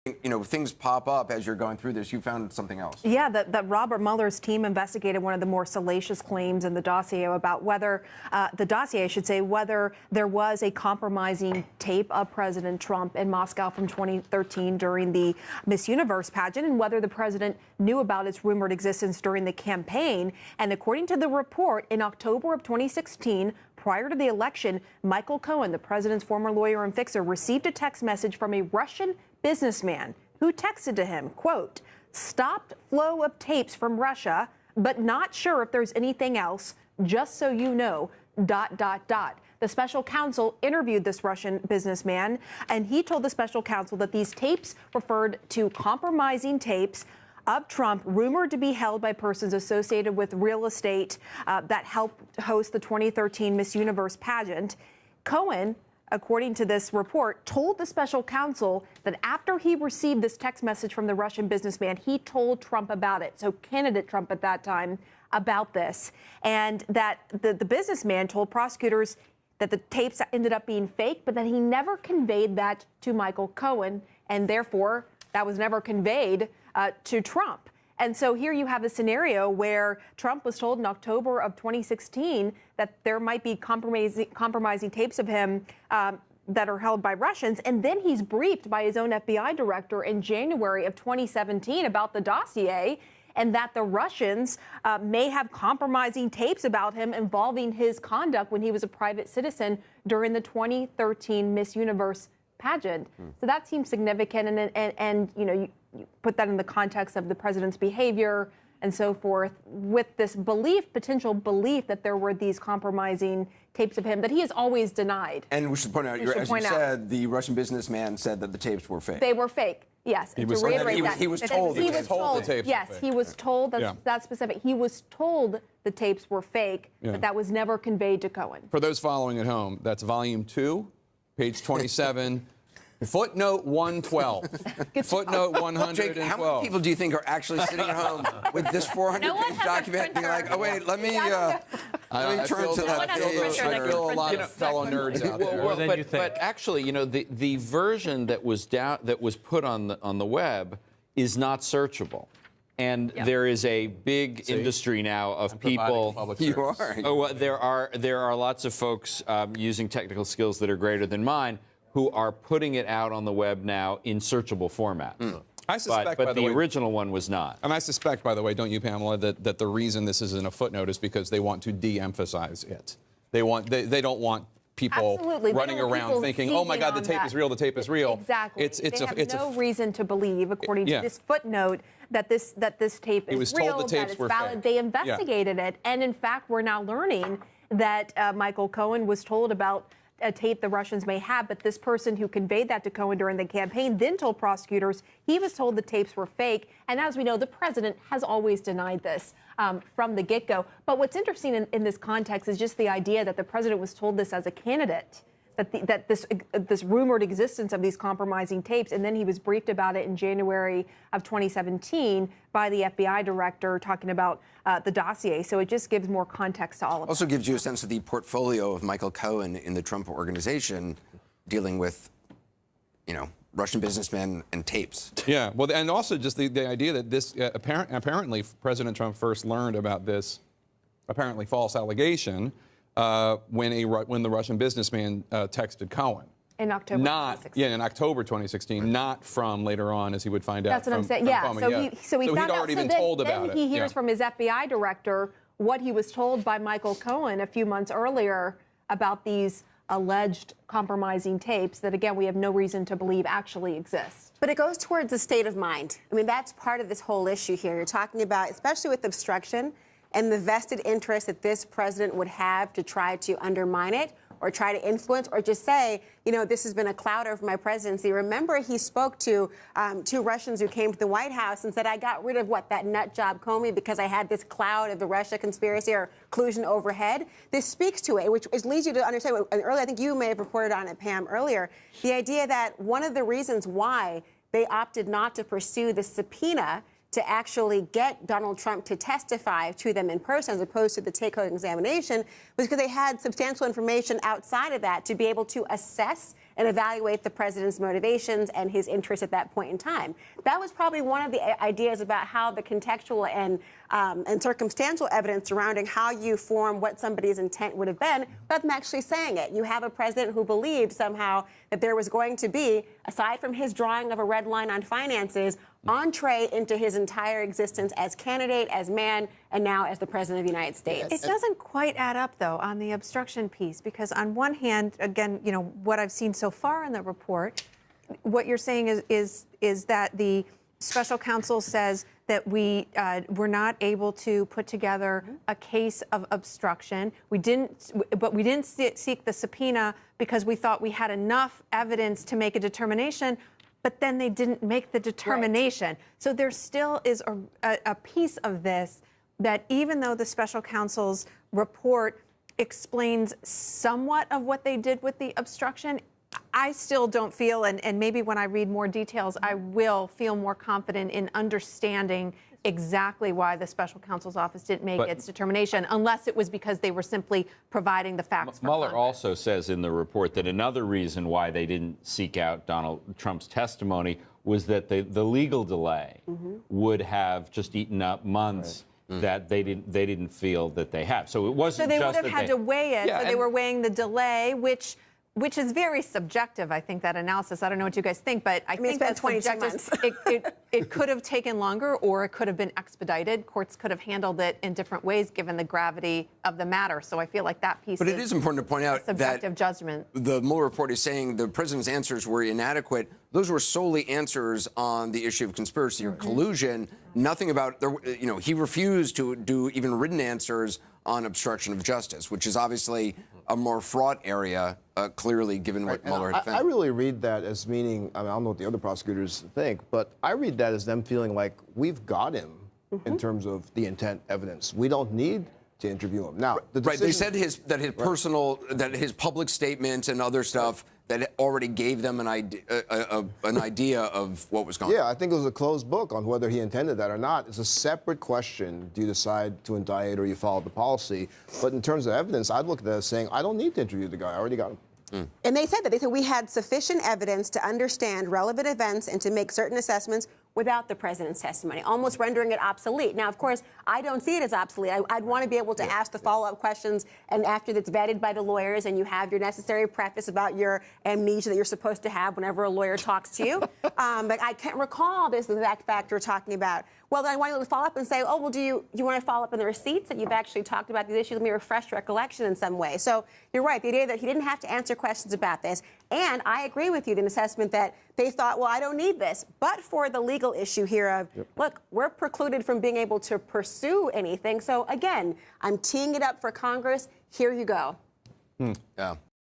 things pop up as you're going through this. You found something else. Yeah, that Robert Mueller's team investigated one of the more salacious claims in the dossier about whether whether there was a compromising tape of President Trump in Moscow from 2013 during the Miss Universe pageant, and whether the president knew about its rumored existence during the campaign. And according to the report, in October of 2016, prior to the election, Michael Cohen, the president's former lawyer and fixer, received a text message from a Russian businessman who texted to him, quote, "Stopped flow of tapes from Russia, but not sure if there's anything else, just so you know, ... The special counsel interviewed this Russian businessman, and he told the special counsel that these tapes referred to compromising tapes of Trump rumored to be held by persons associated with real estate that helped host the 2013 Miss Universe pageant. Cohen, according to this report, told the special counsel that after he received this text message from the Russian businessman, he told Trump about it. So candidate Trump at that time about this, and that the businessman told prosecutors that the tapes ended up being fake, but that he never conveyed that to Michael Cohen, and therefore that was never conveyed to Trump. And so here you have a scenario where Trump was told in October of 2016 that there might be compromising tapes of him that are held by Russians. And then he's briefed by his own FBI director in January of 2017 about the dossier, and that the Russians may have compromising tapes about him involving his conduct when he was a private citizen during the 2013 Miss Universe pageant. So that seems significant. And you put that in the context of the president's behavior and so forth, with this potential belief that there were these compromising tapes of him that he has always denied. And we should point out, as you said, the Russian businessman said that the tapes were fake. They were fake. Yes, he was told the tapes. Yes, he was told that's specific. He was told the tapes were fake, but that was never conveyed to Cohen. For those following at home, that's volume 2, page 27. Footnote 112. Footnote 112. Jake, how many people do you think are actually sitting at home with this 400-page document being like, oh, wait, let me turn to that page? I feel a lot of fellow nerds out there. But actually, the version that was put on the web is not searchable. And there is a big industry now of people. You are. Oh, there are lots of folks using technical skills that are greater than mine, who are putting it out on the web now in searchable format. I suspect, but the original one was not. And I suspect, by the way, don't you, Pamela, that the reason this isn't a footnote is because they want to de-emphasize it. They don't want people running around thinking, oh my God, the tape is real, the tape is real. Exactly. They have no reason to believe, according to this footnote, that this tape is real, that it's valid. They investigated it, and in fact, we're now learning that Michael Cohen was told about a tape the Russians may have, but this person who conveyed that to Cohen during the campaign then told prosecutors he was told the tapes were fake. And as we know, the president has always denied this from the get-go. But what's interesting in this context is just the idea that the president was told this as a candidate, that this rumored existence of these compromising tapes, and then he was briefed about it in January of 2017 by the FBI director talking about the dossier. So it just gives more context to all of it. Also gives you a sense of the portfolio of Michael Cohen in the Trump organization dealing with, Russian businessmen and tapes. Yeah, well, and also just the idea that this apparently President Trump first learned about this apparently false allegation when the Russian businessman texted Cohen. In October 2016. In October 2016, not from later on, as he would find out. That's what I'm saying. Yeah, so he'd already been told about it. Then he hears from his FBI director what he was told by Michael Cohen a few months earlier about these alleged compromising tapes that, again, we have no reason to believe actually exist. But it goes towards the state of mind. I mean, that's part of this whole issue here. You're talking about, especially with obstruction, and the vested interest that this president would have to try to undermine it or try to influence or just say, this has been a cloud over my presidency. Remember, he spoke to two Russians who came to the White House and said, I got rid of that nut job Comey because I had this cloud of the Russia conspiracy or collusion overhead. This speaks to it, which leads you to understand, and earlier, I think you may have reported on it, Pam, earlier, the idea that one of the reasons why they opted not to pursue the subpoena to actually get Donald Trump to testify to them in person as opposed to the take-home examination was because they had substantial information outside of that to be able to assess and evaluate the president's motivations and his interests at that point in time. That was probably one of the ideas about how the contextual and circumstantial evidence surrounding how you form what somebody's intent would have been, without them actually saying it. You have a president who believed somehow that there was going to be, aside from his drawing of a red line on finances, entree into his entire existence as candidate, as man, and now as the president of the United States. It doesn't quite add up, though, on the obstruction piece, because on one hand, again, you know, what I've seen so far in the report, what you're saying is that the special counsel says that we were not able to put together a case of obstruction. We didn't seek the subpoena because we thought we had enough evidence to make a determination. But then they didn't make the determination. Right. So there still is a piece of this that even though the special counsel's report explains somewhat of what they did with the obstruction, I still don't feel, and maybe when I read more details, I will feel more confident in understanding exactly why the special counsel's office didn't make its determination, unless it was because they were simply providing the facts for Mueller Congress. also says in the report that another reason why they didn't seek out Donald Trump's testimony was that the legal delay would have just eaten up months that they didn't feel that they have. So it wasn't So they just would have had to weigh it. Yeah, so they were weighing the delay, which is very subjective, I think, that analysis. I don't know what you guys think, but I think that's 22 months. It could have taken longer, or it could have been expedited. Courts could have handled it in different ways given the gravity of the matter. So I feel like that piece But it is important to point out subjective that judgment. The Mueller report is saying the president's answers were inadequate. Those were solely answers on the issue of conspiracy or collusion. Nothing about, you know, he refused to do even written answers on obstruction of justice, which is obviously a more fraught area, clearly, given what Mueller had found. I really read that as meaning, I don't know what the other prosecutors think, but I read that as them feeling like we've got him in terms of the intent evidence. We don't need to interview him. Now, the decision, they said that his public statements and other stuff that already gave them an idea of what was going on. Yeah, I think it was a closed book on whether he intended that or not. It's a separate question. Do you decide to indict or you follow the policy? But in terms of evidence, I'd look at that as saying, I don't need to interview the guy. I already got him. And they said that. They said we had sufficient evidence to understand relevant events and to make certain assessments without the president's testimony, almost rendering it obsolete. Now, of course, I don't see it as obsolete. I'd want to be able to ask the follow-up questions, and after it's vetted by the lawyers and you have your necessary preface about your amnesia that you're supposed to have whenever a lawyer talks to you. But I can't recall this exact fact you're talking about. Well, then I want you to follow up and say, oh, well, do you want to follow up in the receipts that you've actually talked about these issues? Let me refresh recollection in some way. So you're right. The idea that he didn't have to answer questions about this. And I agree with you, the assessment that they thought, well, I don't need this. But for the legal issue here of, look, we're precluded from being able to pursue anything. So again, I'm teeing it up for Congress. Here you go. Yeah.